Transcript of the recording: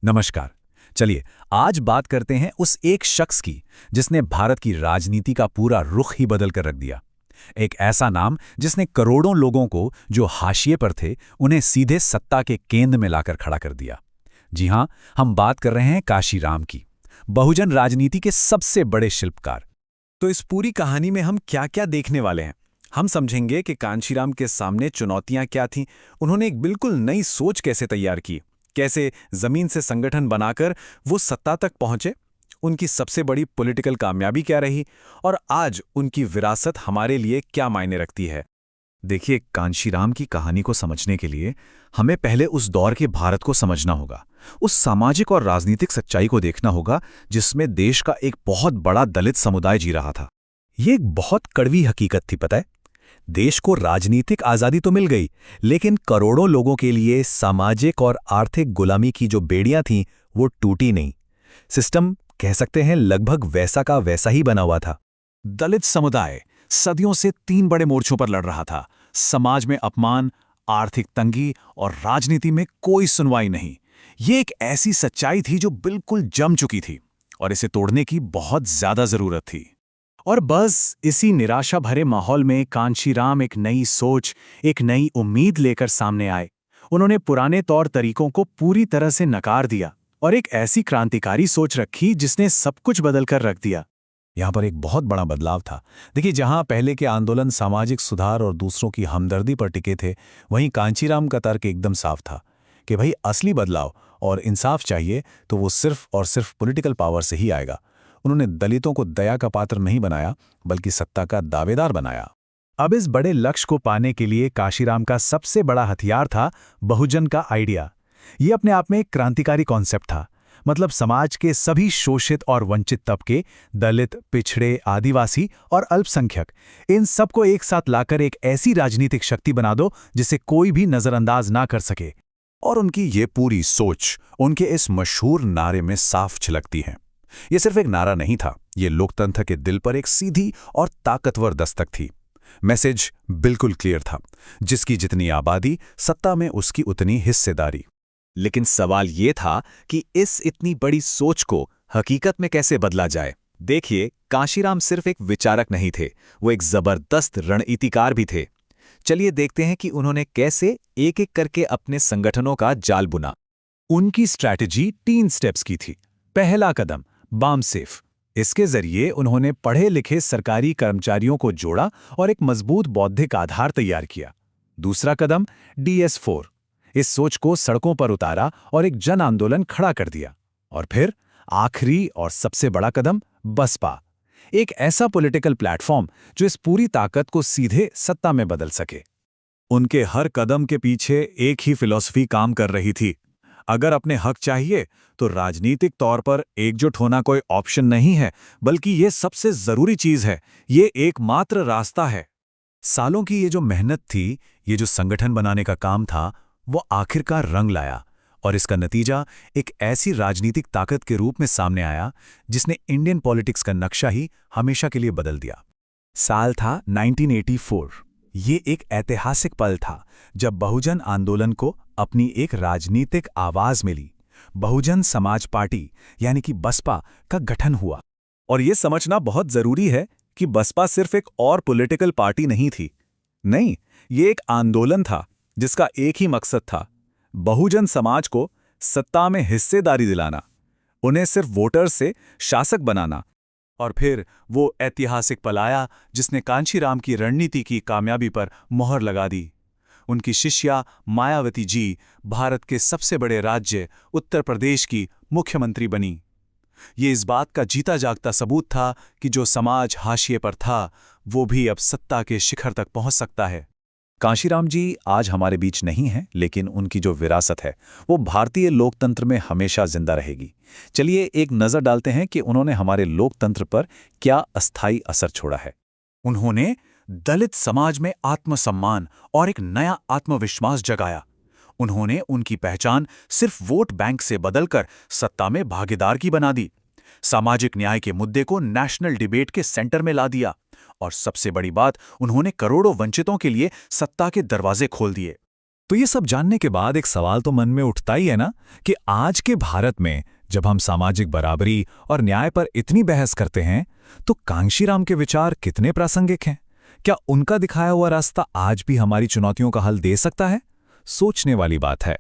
नमस्कार। चलिए, आज बात करते हैं उस एक शख्स की जिसने भारत की राजनीति का पूरा रुख ही बदल कर रख दिया। एक ऐसा नाम जिसने करोड़ों लोगों को जो हाशिए पर थे, उन्हें सीधे सत्ता के केंद्र में लाकर खड़ा कर दिया। जी हां, हम बात कर रहे हैं काशीराम की, बहुजन राजनीति के सबसे बड़े शिल्पकार। तो इस पूरी कहानी में हम क्या-क्या देखने वाले हैं? हम समझेंगे कि कांशीराम के सामने चुनौतियां क्या थीं, उन्होंने एक बिल्कुल नई सोच कैसे तैयार की, कैसे जमीन से संगठन बनाकर वो सत्ता तक पहुंचे, उनकी सबसे बड़ी पॉलिटिकल कामयाबी क्या रही और आज उनकी विरासत हमारे लिए क्या मायने रखती है। देखिए, कांशीराम की कहानी को समझने के लिए हमें पहले उस दौर के भारत को समझना होगा। उस सामाजिक और राजनीतिक सच्चाई को देखना होगा जिसमें देश का एक बहुत बड़ा दलित समुदाय जी रहा था। ये एक बहुत कड़वी हकीकत थी, पता है। देश को राजनीतिक आज़ादी तो मिल गई, लेकिन करोड़ों लोगों के लिए सामाजिक और आर्थिक गुलामी की जो बेड़ियां थीं, वो टूटी नहीं। सिस्टम, कह सकते हैं, लगभग वैसा का वैसा ही बना हुआ था। दलित समुदाय सदियों से तीन बड़े मोर्चों पर लड़ रहा था। समाज में अपमान, आर्थिक तंगी और राजनीति में कोई सुनवाई नहीं। ये एक ऐसी सच्चाई थी जो बिल्कुल जम चुकी थी और इसे तोड़ने की बहुत ज्यादा जरूरत थी। और बस इसी निराशा भरे माहौल में कांशीराम एक नई सोच, एक नई उम्मीद लेकर सामने आए। उन्होंने पुराने तौर तरीकों को पूरी तरह से नकार दिया और एक ऐसी क्रांतिकारी सोच रखी जिसने सब कुछ बदल कर रख दिया। यहाँ पर एक बहुत बड़ा बदलाव था। देखिए, जहाँ पहले के आंदोलन सामाजिक सुधार और दूसरों की हमदर्दी पर टिके थे, वहीं कांचीराम का तर्क एकदम साफ था कि भाई, असली बदलाव और इंसाफ चाहिए तो वो सिर्फ और सिर्फ पॉलिटिकल पावर से ही आएगा। उन्होंने दलितों को दया का पात्र नहीं बनाया, बल्कि सत्ता का दावेदार बनाया। अब इस बड़े लक्ष्य को पाने के लिए काशीराम का सबसे बड़ा हथियार था बहुजन का आइडिया। ये अपने आप में एक क्रांतिकारी कॉन्सेप्ट था। मतलब समाज के सभी शोषित और वंचित तबके, दलित, पिछड़े, आदिवासी और अल्पसंख्यक, इन सबको एक साथ लाकर एक ऐसी राजनीतिक शक्ति बना दो जिसे कोई भी नजरअंदाज ना कर सके। और उनकी ये पूरी सोच उनके इस मशहूर नारे में साफ झलकती है। ये सिर्फ एक नारा नहीं था, ये लोकतंत्र के दिल पर एक सीधी और ताकतवर दस्तक थी। मैसेज बिल्कुल क्लियर था, जिसकी जितनी आबादी, सत्ता में उसकी उतनी हिस्सेदारी। लेकिन सवाल ये था कि इस इतनी बड़ी सोच को हकीकत में कैसे बदला जाए। देखिए, कांशीराम सिर्फ एक विचारक नहीं थे, वो एक जबरदस्त रणनीतिकार भी थे। चलिए देखते हैं कि उन्होंने कैसे एक एक करके अपने संगठनों का जाल बुना। उनकी स्ट्रैटेजी 3 स्टेप्स की थी। पहला कदम, बामसेफ। इसके जरिए उन्होंने पढ़े लिखे सरकारी कर्मचारियों को जोड़ा और एक मजबूत बौद्धिक आधार तैयार किया। दूसरा कदम, DS4। इस सोच को सड़कों पर उतारा और एक जन आंदोलन खड़ा कर दिया। और फिर आखिरी और सबसे बड़ा कदम, बसपा। एक ऐसा पॉलिटिकल प्लेटफॉर्म जो इस पूरी ताकत को सीधे सत्ता में बदल सके। उनके हर कदम के पीछे एक ही फिलॉसफी काम कर रही थी। अगर अपने हक चाहिए तो राजनीतिक तौर पर एकजुट होना कोई ऑप्शन नहीं है, बल्कि ये सबसे जरूरी चीज है, ये एकमात्र रास्ता है। सालों की ये जो मेहनत थी, ये जो संगठन बनाने का काम था, वो आखिरकार रंग लाया और इसका नतीजा एक ऐसी राजनीतिक ताकत के रूप में सामने आया जिसने इंडियन पॉलिटिक्स का नक्शा ही हमेशा के लिए बदल दिया। साल था 1984। ये एक ऐतिहासिक पल था जब बहुजन आंदोलन को अपनी एक राजनीतिक आवाज मिली। बहुजन समाज पार्टी यानी कि बसपा का गठन हुआ। और ये समझना बहुत जरूरी है कि बसपा सिर्फ एक और पॉलिटिकल पार्टी नहीं थी। नहीं, ये एक आंदोलन था जिसका एक ही मकसद था, बहुजन समाज को सत्ता में हिस्सेदारी दिलाना, उन्हें सिर्फ वोटर से शासक बनाना। और फिर वो ऐतिहासिक पल आया जिसने कांशीराम की रणनीति की कामयाबी पर मोहर लगा दी। उनकी शिष्या मायावती जी भारत के सबसे बड़े राज्य उत्तर प्रदेश की मुख्यमंत्री बनी। ये इस बात का जीता जागता सबूत था कि जो समाज हाशिए पर था, वो भी अब सत्ता के शिखर तक पहुंच सकता है। कांशीराम जी आज हमारे बीच नहीं हैं, लेकिन उनकी जो विरासत है वो भारतीय लोकतंत्र में हमेशा जिंदा रहेगी। चलिए एक नज़र डालते हैं कि उन्होंने हमारे लोकतंत्र पर क्या अस्थायी असर छोड़ा है। उन्होंने दलित समाज में आत्मसम्मान और एक नया आत्मविश्वास जगाया। उन्होंने उनकी पहचान सिर्फ वोट बैंक से बदलकर सत्ता में भागीदार की बना दी। सामाजिक न्याय के मुद्दे को नेशनल डिबेट के सेंटर में ला दिया। और सबसे बड़ी बात, उन्होंने करोड़ों वंचितों के लिए सत्ता के दरवाजे खोल दिए। तो ये सब जानने के बाद एक सवाल तो मन में उठता ही है ना कि आज के भारत में जब हम सामाजिक बराबरी और न्याय पर इतनी बहस करते हैं तो कांशीराम के विचार कितने प्रासंगिक हैं? क्या उनका दिखाया हुआ रास्ता आज भी हमारी चुनौतियों का हल दे सकता है? सोचने वाली बात है।